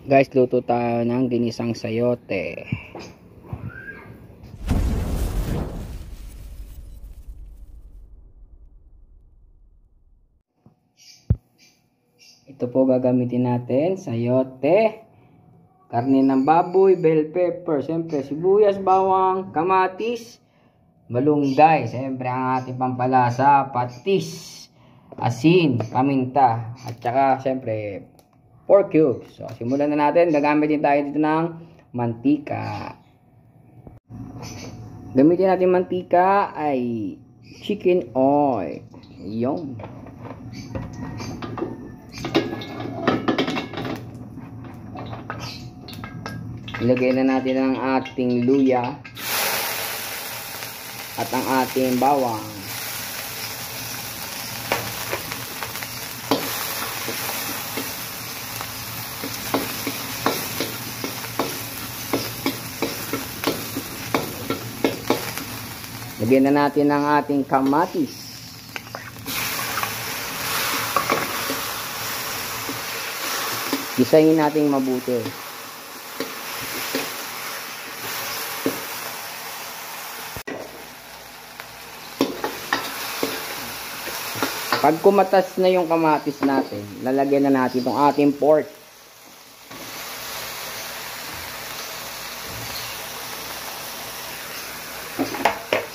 Guys, luto tayo ng ginisang sayote. Ito po gagamitin natin, sayote, karne ng baboy, bell pepper, siyempre sibuyas, bawang, kamatis, malunggay, siyempre ang ating pampalasa, patis, asin, paminta, at saka siyempre pork cubes. So simulan na natin. Gagamit din tayo dito ng mantika. Gamitin natin mantika ay chicken oil. Yung ilagay na natin ang ating luya at ang ating bawang. Lagyan na natin ang ating kamatis. Gisahin natin mabuti. Pag kumatas na yung kamatis natin, lalagyan na natin itong ating pork.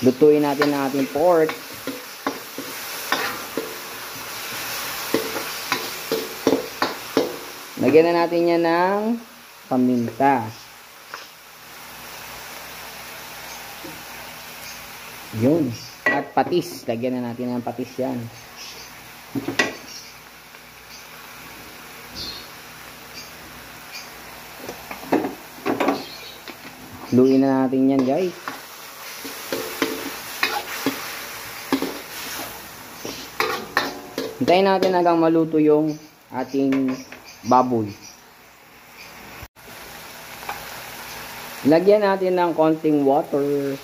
Lutuin natin ang ating pork. Lagyan na natin yan ng paminta. Yun. At patis. Lagyan na natin ng patis yan. Lutuin na natin yan, guys. Hintayin natin hanggang maluto yung ating baboy. Lagyan natin ng konting water.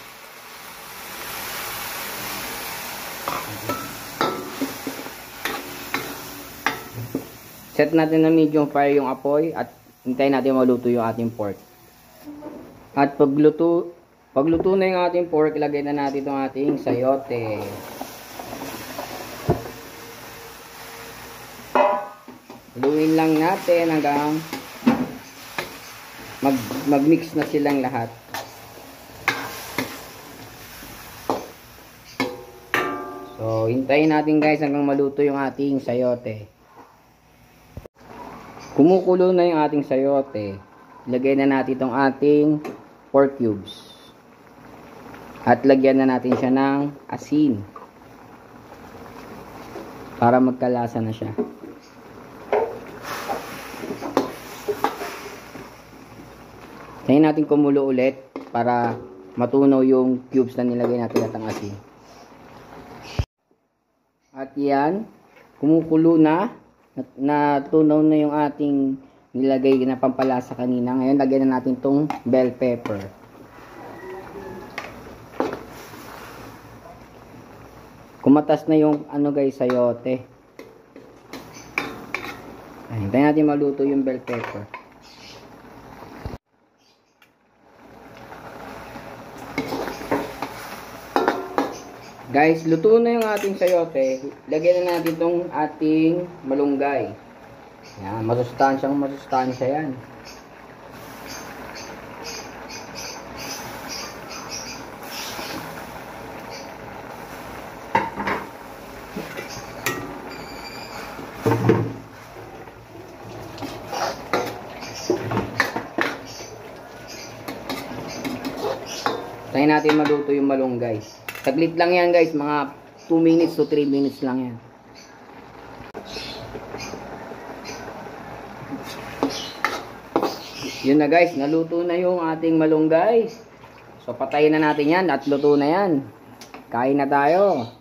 Set natin na medium fire yung apoy at hintayin natin maluto yung ating pork. At pagluto na yung ating pork, ilagay na natin itong ating sayote. Haluin lang natin hanggang mag-mix na silang lahat. So, hintayin natin guys hanggang maluto yung ating sayote. Kumukulo na yung ating sayote. Lagay na natin itong ating pork cubes. At lagyan na natin siya ng asin. Para magkalasa na siya. Hintayin natin kumulo ulit para matunaw yung cubes na nilagay natin at ang asin. At yan, kumukulo na, natunaw na yung ating nilagay na pampalasa kanina. Ngayon, lagyan na natin tong bell pepper. Kumatas na yung ano guys, sayote. Hintayin natin maluto yung bell pepper. Guys, luto na yung ating sayote. Lagyan na natin itong ating malunggay. Yan, masustansya yan. Tayo natin maluto yung malunggay. Saglit lang yan guys, mga 2 minutes to 3 minutes lang yan. Yun na guys, naluto na yung ating malunggay. So patayin na natin yan at luto na yan. Kain na tayo.